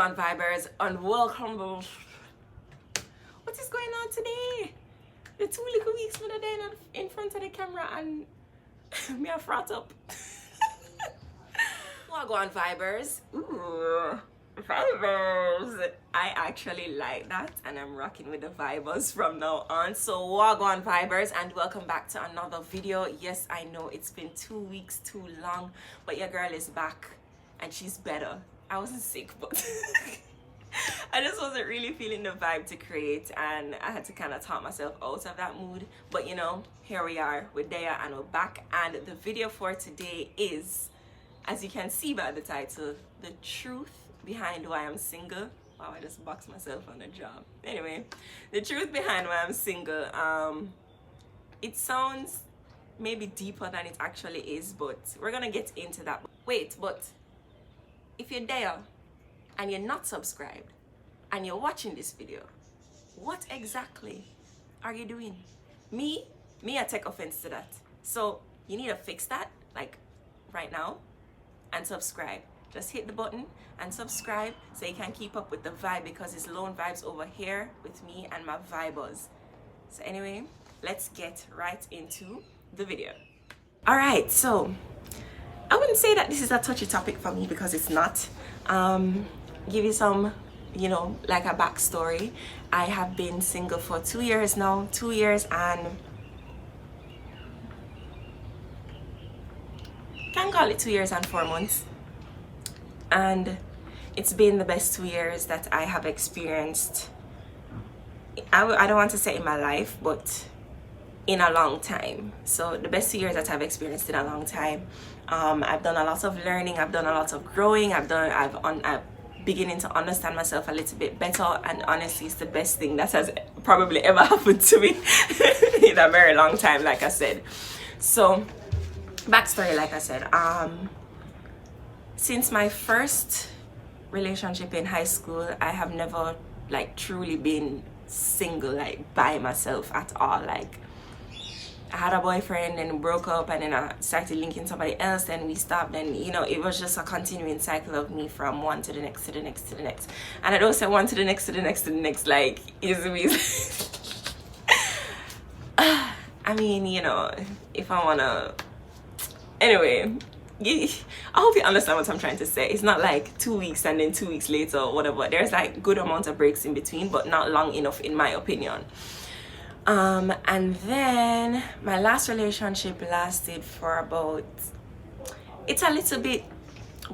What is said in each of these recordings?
Wagwan Vibers, and welcome. What is going on today? The 2 little weeks for the day in front of the camera and me a frat up. Wagwan Vibers. Ooh, Vibers. I actually like that, and I'm rocking with the Vibers from now on. So Wagwan Vibers, and welcome back to another video. Yes, I know it's been 2 weeks too long, but your girl is back and she's better. I wasn't sick, but I just wasn't really feeling the vibe to create, and I had to kind of talk myself out of that mood. But you know, here we are, we're there and we're back. And the video for today is, as you can see by the title, the truth behind why I'm single. Wow, I just boxed myself on a job. Anyway, the truth behind why I'm single. It sounds maybe deeper than it actually is, but we're gonna get into that. Wait, but if you're there and you're not subscribed and you're watching this video, what exactly are you doing? Me, I take offense to that. So you need to fix that, like right now, and subscribe. Just hit the button and subscribe so you can keep up with the vibe, because it's lone vibes over here with me and my vibers. So anyway, let's get right into the video. All right, so I wouldn't say that this is a touchy topic for me, because it's not. Give you some, you know, like a backstory. I have been single for 2 years now, 2 years and can call it 2 years and 4 months. And it's been the best 2 years that I have experienced. I don't want to say in my life, but in a long time. So the best 2 years that I've experienced in a long time. I've done a lot of learning, I've done a lot of growing, I'm beginning to understand myself a little bit better, and honestly it's the best thing that has probably ever happened to me in a very long time, like I said. So backstory, like I said, since my first relationship in high school, I have never like truly been single, like by myself at all. Like I had a boyfriend and broke up, and then I started linking somebody else, and we stopped, and you know, it was just a continuing cycle of me from one to the next to the next to the next. And I don't say one to the next to the next to the next like easy. I mean, you know, if I wanna, anyway, I hope you understand what I'm trying to say. It's not like 2 weeks and then 2 weeks later or whatever. There's like good amount of breaks in between, but not long enough in my opinion. And then my last relationship lasted for about, it's a little bit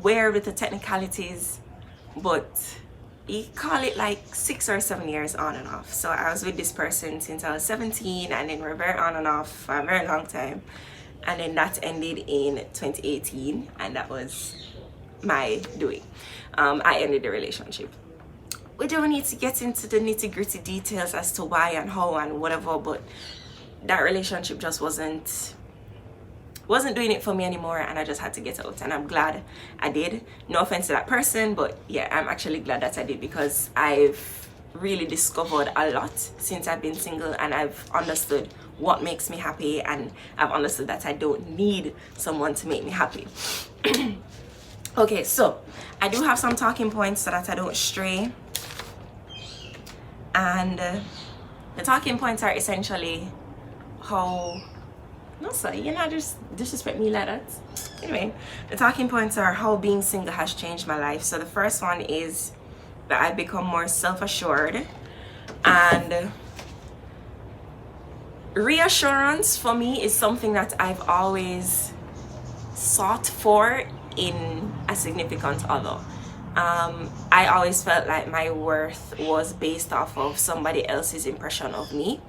weird with the technicalities, but you call it like 6 or 7 years on and off. So I was with this person since I was 17, and then we're very on and off for a very long time. And then that ended in 2018, and that was my doing. I ended the relationship. We don't need to get into the nitty-gritty details as to why and how and whatever, but that relationship just wasn't doing it for me anymore, and I just had to get out, and I'm glad I did. No offense to that person, but yeah, I'm actually glad that I did, because I've really discovered a lot since I've been single, and I've understood what makes me happy, and I've understood that I don't need someone to make me happy. Okay, so I do have some talking points so that I don't stray. And the talking points are essentially how, no sorry, you're not just disrespect me like that. Anyway, the talking points are how being single has changed my life. So the first one is that I've become more self-assured, and reassurance for me is something that I've always sought for in a significant other. I always felt like my worth was based off of somebody else's impression of me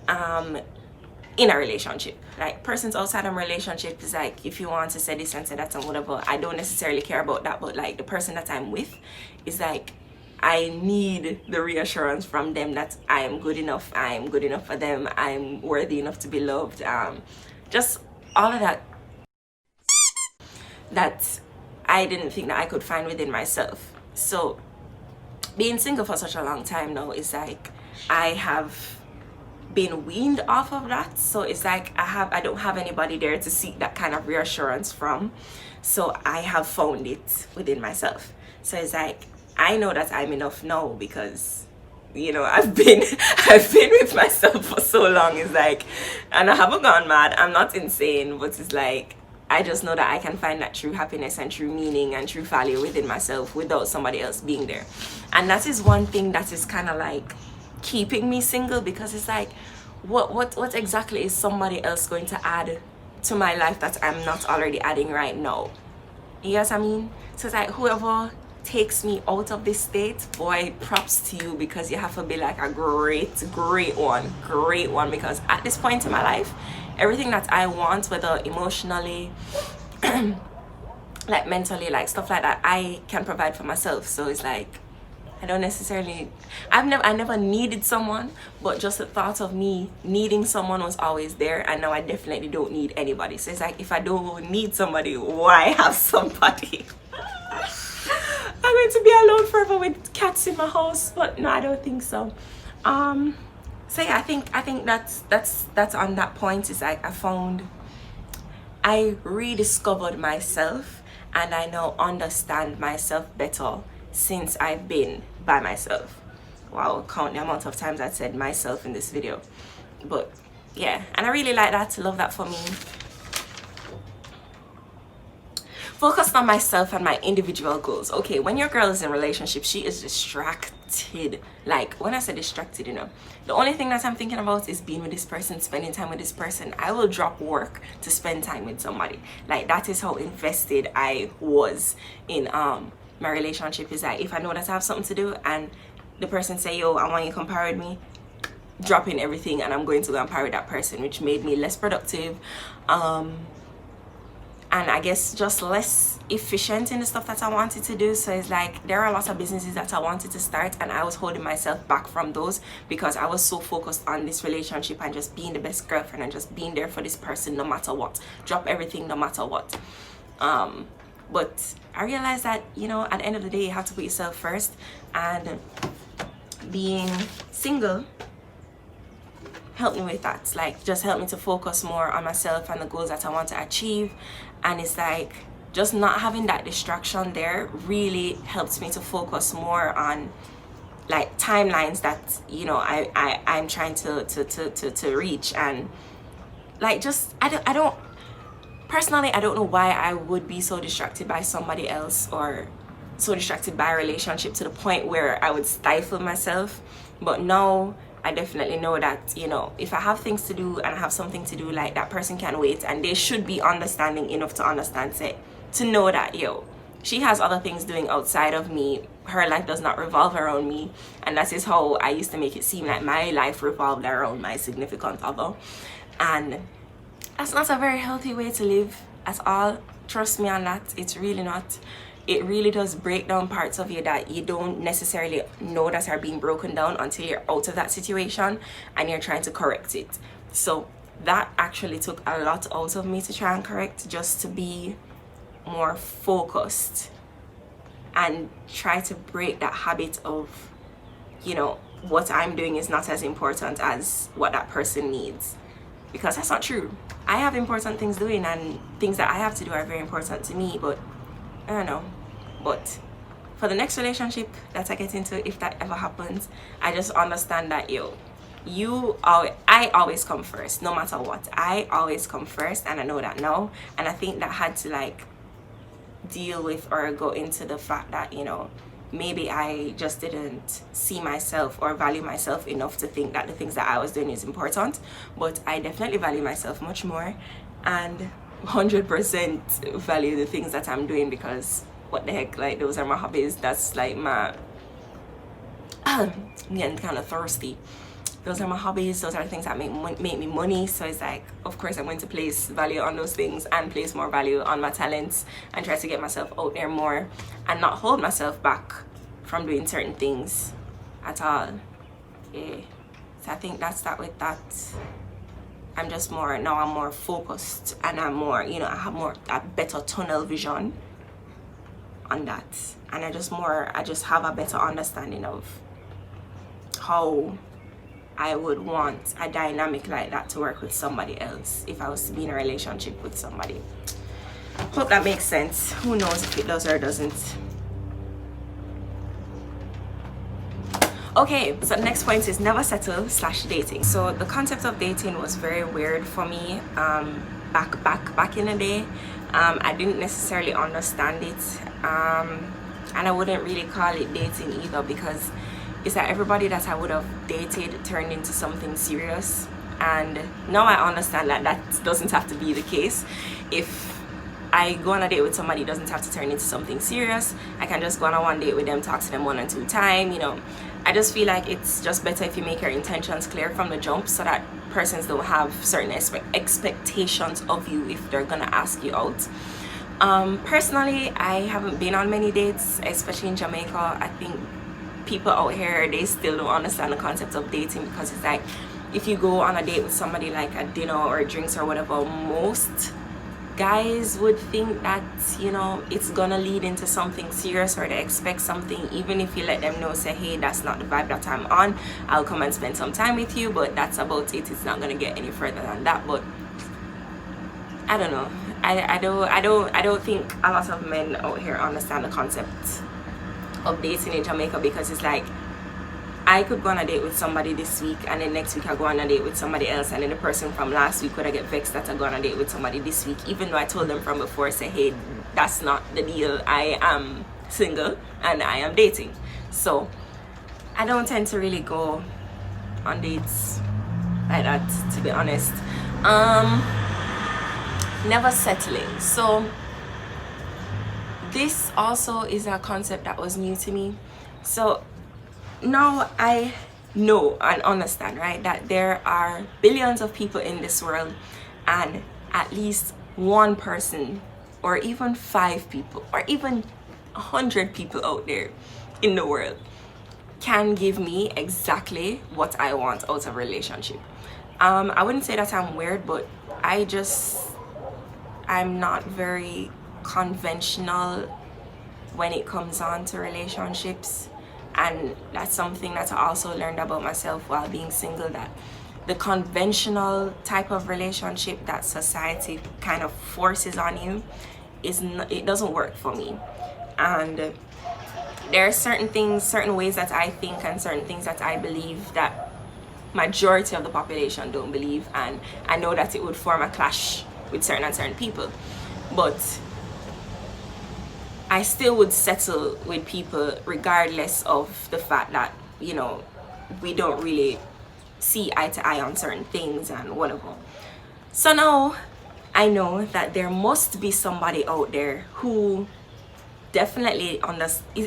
in a relationship. Like persons outside of a relationship is like, if you want to say this and say that and whatever, I don't necessarily care about that, but like the person that I'm with is like, I need the reassurance from them that I am good enough, I am good enough for them, I'm worthy enough to be loved. Just all of that I didn't think that I could find within myself. So being single for such a long time now is like I have been weaned off of that. So it's like I don't have anybody there to seek that kind of reassurance from. So I have found it within myself. So it's like I know that I'm enough now because, you know, I've been I've been with myself for so long. It's like, and I haven't gone mad. I'm not insane, but it's like I just know that I can find that true happiness and true meaning and true value within myself without somebody else being there. And that is one thing that is kind of like keeping me single, because it's like, what exactly is somebody else going to add to my life that I'm not already adding right now? You guys, I mean? So it's like, whoever takes me out of this state, boy, props to you, because you have to be like a great one, because at this point in my life, everything that I want, whether emotionally, like mentally, like stuff like that, I can provide for myself. So it's like, I don't necessarily, I never needed someone, but just the thought of me needing someone was always there, and now I definitely don't need anybody. So it's like, if I don't need somebody, why have somebody? I'm going to be alone forever with cats in my house, but no, I don't think so. So yeah, I think that's on that point. Is like I rediscovered myself, and I now understand myself better since I've been by myself. Wow, count the amount of times I said myself in this video. But yeah, and I really like that, love that for me. Focused on myself and my individual goals. Okay, when your girl is in a relationship, she is distracted. Like, when I say distracted, you know, the only thing that I'm thinking about is being with this person, spending time with this person. I will drop work to spend time with somebody. Like, that is how invested I was in my relationship. Is like, if I know that I have something to do and the person say, yo, I want you to come party with me, dropping everything and I'm going to go and party with that person, which made me less productive, and I guess just less efficient in the stuff that I wanted to do. So it's like, there are a lot of businesses that I wanted to start, and I was holding myself back from those because I was so focused on this relationship and just being the best girlfriend and just being there for this person no matter what, drop everything no matter what. But I realized that, you know, at the end of the day, you have to put yourself first, and being single helped me with that. Like, just helped me to focus more on myself and the goals that I want to achieve. And it's like, just not having that distraction there really helps me to focus more on like timelines that, you know, I'm trying to reach. And like, just I don't personally, I don't know why I would be so distracted by somebody else or so distracted by a relationship to the point where I would stifle myself. But now I definitely know that, you know, if I have things to do and I have something to do, like, that person can wait, and they should be understanding enough to understand it, to know that, yo, she has other things doing outside of me. Her life does not revolve around me. And that is how I used to make it seem like my life revolved around my significant other. And that's not a very healthy way to live at all. Trust me on that. It's really not. It really does break down parts of you that you don't necessarily know that are being broken down until you're out of that situation and you're trying to correct it. So that actually took a lot out of me to try and correct, just to be more focused and try to break that habit of, you know, what I'm doing is not as important as what that person needs, because that's not true. I have important things doing, and things that I have to do are very important to me. But I don't know. But for the next relationship that I get into, if that ever happens, I just understand that, yo, I always come first, no matter what. I always come first, and I know that now. And I think that had to like deal with or go into the fact that, you know, maybe I just didn't see myself or value myself enough to think that the things that I was doing is important. But I definitely value myself much more, and 100% value the things that I'm doing, because what the heck, like, those are my hobbies. That's like my I'm getting kind of thirsty. Those are my hobbies. Those are the things that make me money. So it's like, of course, I'm going to place value on those things and place more value on my talents and try to get myself out there more and not hold myself back from doing certain things at all. Yeah. So I think that's that with that. I'm just more, now I'm more focused, and I'm more, you know, I have more, a better tunnel vision on that. And I just have a better understanding of how I would want a dynamic like that to work with somebody else if I was to be in a relationship with somebody. Hope that makes sense. Who knows if it does or doesn't. Okay, so the next point is never settle / dating. So the concept of dating was very weird for me back in the day. I didn't necessarily understand it, and I wouldn't really call it dating either, because it's that everybody that I would have dated turned into something serious. And now I understand that that doesn't have to be the case. If I go on a date with somebody, it doesn't have to turn into something serious. I can just go on a one date with them, talk to them 1 or 2 times, you know. I just feel like it's just better if you make your intentions clear from the jump, so that persons don't have certain expectations of you if they're gonna ask you out. Personally, I haven't been on many dates, especially in Jamaica. I think people out here, they still don't understand the concept of dating, because it's like, if you go on a date with somebody, like a dinner or drinks or whatever, most guys would think that, you know, it's gonna lead into something serious, or they expect something, even if you let them know, say, hey, that's not the vibe that I'm on, I'll come and spend some time with you, but that's about it. It's not gonna get any further than that. But I don't know, I don't think a lot of men out here understand the concept of dating in Jamaica, because it's like, I could go on a date with somebody this week, and then next week I go on a date with somebody else, and then the person from last week, would I get vexed that I go on a date with somebody this week, even though I told them from before, say, hey, that's not the deal, I am single and I am dating. So I don't tend to really go on dates like that, to be honest. Never settling. So this also is a concept that was new to me. So now I know and understand, right, that there are billions of people in this world, and at least one person, or even 5 people, or even 100 people out there in the world can give me exactly what I want out of a relationship. I wouldn't say that I'm weird, but I'm not very conventional when it comes on to relationships. And that's something that I also learned about myself while being single, that the conventional type of relationship that society kind of forces on you it doesn't work for me. And there are certain things, certain ways that I think, and certain things that I believe that majority of the population don't believe, and I know that it would form a clash with certain people, but I still would settle with people regardless of the fact that, you know, we don't really see eye to eye on certain things and whatever. So now I know that there must be somebody out there who definitely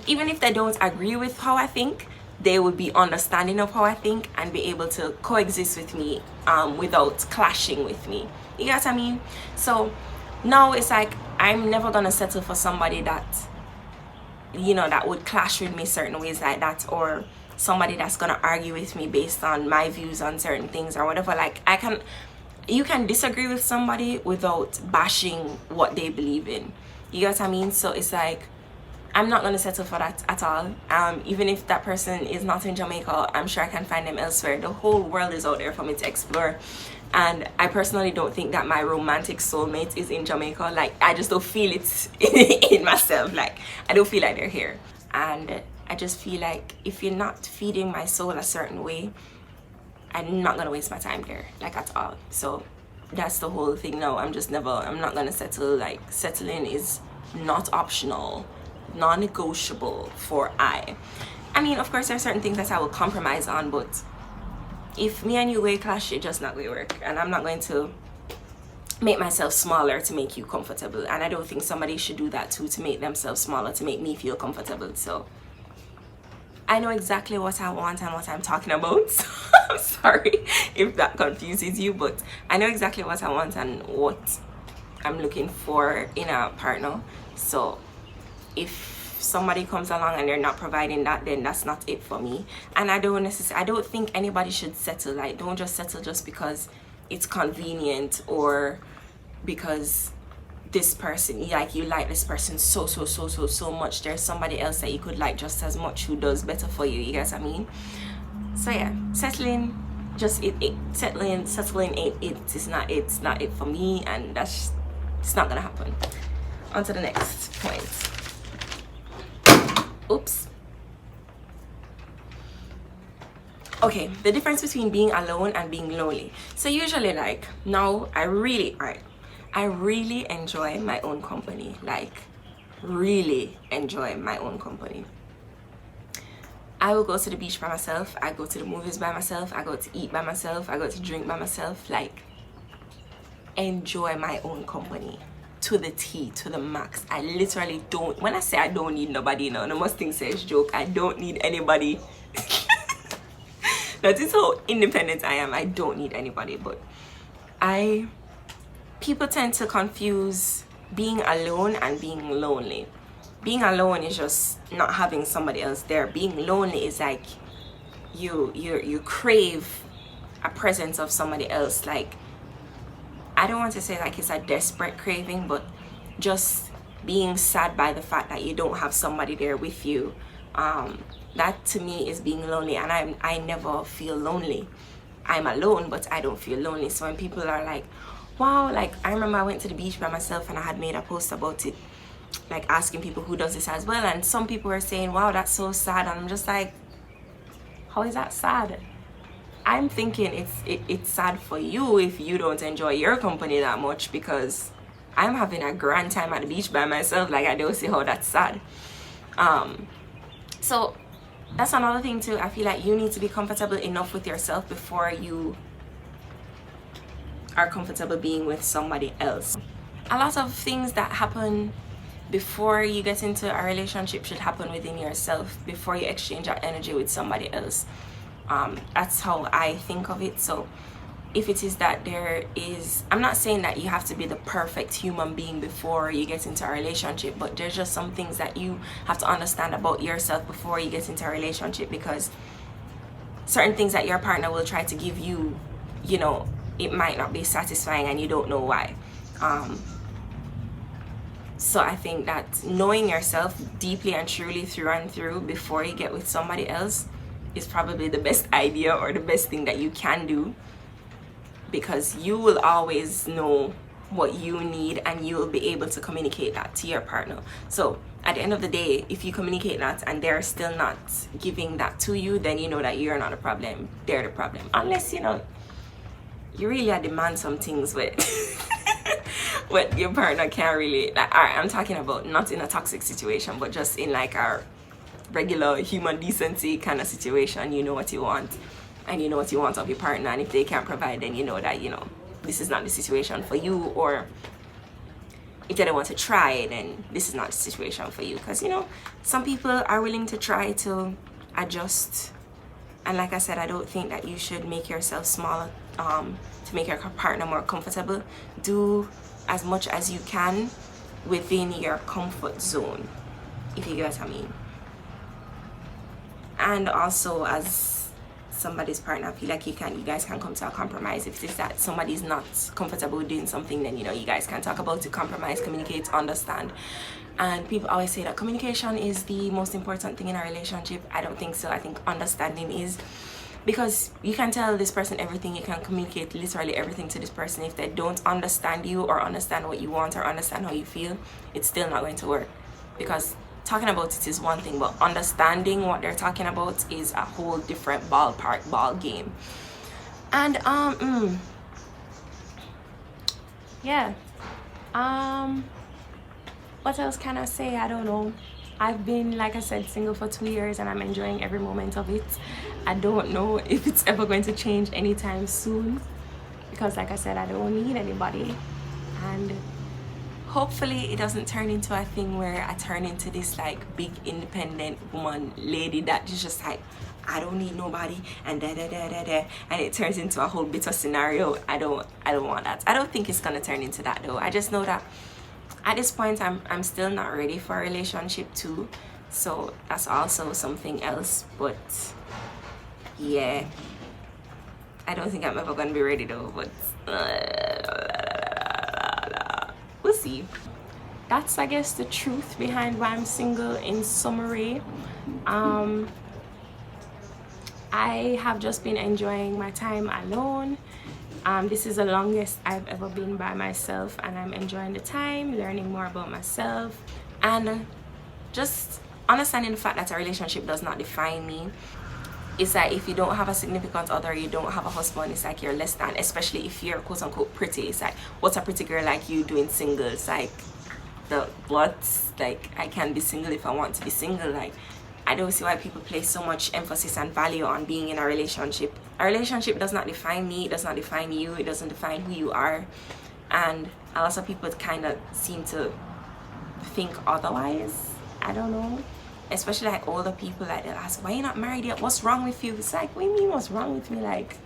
even if they don't agree with how I think, they would be understanding of how I think and be able to coexist with me without clashing with me. You get what I mean? So now it's like, I'm never gonna settle for somebody that, you know, that would clash with me certain ways like that, or somebody that's gonna argue with me based on my views on certain things or whatever. Like, you can disagree with somebody without bashing what they believe in. You get what I mean? So it's like, I'm not gonna settle for that at all. Even if that person is not in Jamaica, I'm sure I can find them elsewhere. The whole world is out there for me to explore. And I personally don't think that my romantic soulmate is in Jamaica. Like, I just don't feel it in myself. Like, I don't feel like they're here. And I just feel like if you're not feeding my soul a certain way, I'm not gonna waste my time there, like, at all. So that's the whole thing now. I'm not gonna settle. Like, settling is not optional, non-negotiable for I mean, of course, there are certain things that I will compromise on, but if me and you go clash, it's just not going to work. And I'm not going to make myself smaller to make you comfortable, and I don't think somebody should do that too, to make themselves smaller to make me feel comfortable. So I know exactly what I want and what I'm talking about. I'm sorry if that confuses you, but I know exactly what I want and what I'm looking for in a partner. So if somebody comes along and they're not providing that, then that's not it for me. And I don't think anybody should settle. Like, don't just settle just because it's convenient, or because this person, like, you like this person so much. There's somebody else that you could like just as much who does better for you. You guys, I mean? So yeah, settling it's not it for me, and it's not gonna happen. On to the next point. Oops. Okay, the difference between being alone and being lonely. So usually, like, now I really enjoy my own company. Like, really enjoy my own company. I will go to the beach by myself, I go to the movies by myself, I go to eat by myself, I go to drink by myself. Like, enjoy my own company to the T, to the max. I literally don't, when I say I don't need nobody, no most things says joke. I don't need anybody. That is how independent I am. I don't need anybody. But people tend to confuse being alone and being lonely. Being alone is just not having somebody else there. Being lonely is like you crave a presence of somebody else. Like, I don't want to say like it's a desperate craving, but just being sad by the fact that you don't have somebody there with you. That to me is being lonely, and I never feel lonely. I'm alone, but I don't feel lonely. So when people are like, wow, like I remember I went to the beach by myself and I had made a post about it, like asking people who does this as well, and some people were saying, wow, that's so sad. And I'm just like, how is that sad? I'm thinking it's sad for you if you don't enjoy your company that much, because I'm having a grand time at the beach by myself. Like, I don't see how that's sad. So that's another thing too. I feel like you need to be comfortable enough with yourself before you are comfortable being with somebody else. A lot of things that happen before you get into a relationship should happen within yourself before you exchange your energy with somebody else. That's how I think of it. So if it is that there is, I'm not saying that you have to be the perfect human being before you get into a relationship, but there's just some things that you have to understand about yourself before you get into a relationship, because certain things that your partner will try to give you, you know, it might not be satisfying and you don't know why. So I think that knowing yourself deeply and truly through and through before you get with somebody else is probably the best idea or the best thing that you can do, because you will always know what you need and you will be able to communicate that to your partner. So at the end of the day, if you communicate that and they're still not giving that to you, then you know that you're not a problem, they're the problem. Unless, you know, you really demand some things with what your partner can't really, like, all right, I'm talking about not in a toxic situation, but just in like our regular human decency kind of situation. You know what you want, and you know what you want of your partner, and if they can't provide, then you know that, you know, this is not the situation for you. Or if they don't want to try, then this is not the situation for you, because, you know, some people are willing to try to adjust. And like I said, I don't think that you should make yourself smaller to make your partner more comfortable. Do as much as you can within your comfort zone, if you get what I mean. And also, as somebody's partner, I feel like you guys can come to a compromise. If it's that somebody's not comfortable with doing something, then, you know, you guys can talk about it, compromise, communicate, understand. And people always say that communication is the most important thing in a relationship. I don't think so. I think understanding is, because you can tell this person everything, you can communicate literally everything to this person. If they don't understand you or understand what you want or understand how you feel, it's still not going to work. Because talking about it is one thing, but understanding what they're talking about is a whole different ball game. And yeah, what else can I say? I don't know. I've been, like I said, single for 2 years and I'm enjoying every moment of it. I don't know if it's ever going to change anytime soon, because like I said, I don't need anybody. And hopefully it doesn't turn into a thing where I turn into this like big independent woman lady that is just like, I don't need nobody, and and it turns into a whole bitter scenario. I don't want that. I don't think it's gonna turn into that though. I just know that at this point I'm still not ready for a relationship too, so that's also something else. But yeah, I don't think I'm ever gonna be ready though, but we'll see. That's, I guess, the truth behind why I'm single in summary. I have just been enjoying my time alone. This is the longest I've ever been by myself, and I'm enjoying the time, learning more about myself, and just understanding the fact that a relationship does not define me. it's like if you don't have a significant other, you don't have a husband, it's like you're less than, especially if you're quote unquote pretty. It's like, what's a pretty girl like you doing single? It's like, the what? Like, I can be single if I want to be single. Like, I don't see why people place so much emphasis and value on being in a relationship. A relationship does not define me, it does not define you, it doesn't define who you are. And a lot of people kind of seem to think otherwise. I don't know, especially like older people, like they'll ask, why are you not married yet? What's wrong with you? It's like, what do you mean what's wrong with me? Like,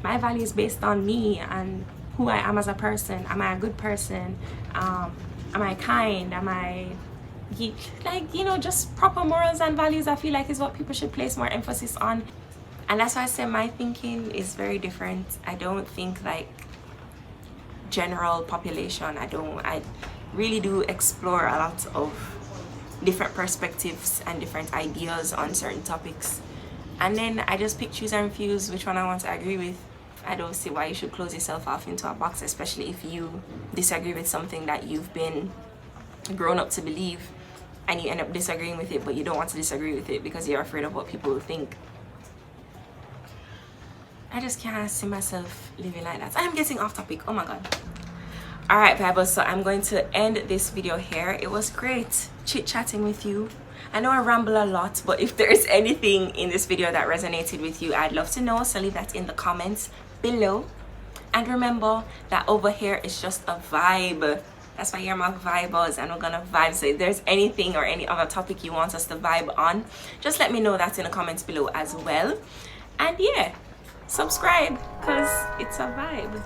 my value is based on me and who I am as a person. Am I a good person? Am I kind? Am I like, you know, just proper morals and values? I feel like is what people should place more emphasis on. And that's why I say my thinking is very different. I don't think like general population. I really do explore a lot of different perspectives and different ideas on certain topics, and then I just pick, choose and refuse which one I want to agree with. I don't see why you should close yourself off into a box, especially if you disagree with something that you've been grown up to believe, and you end up disagreeing with it, but you don't want to disagree with it because you're afraid of what people will think. I just can't see myself living like that. I'm getting off topic, oh my god. All right, vibers, so I'm going to end this video here. It was great chit-chatting with you. I know I ramble a lot, but if there's anything in this video that resonated with you, I'd love to know, so leave that in the comments below. And remember that over here is just a vibe. That's why you're my vibers, and we're gonna vibe. So if there's anything or any other topic you want us to vibe on, just let me know that in the comments below as well. And yeah, subscribe, because it's a vibe.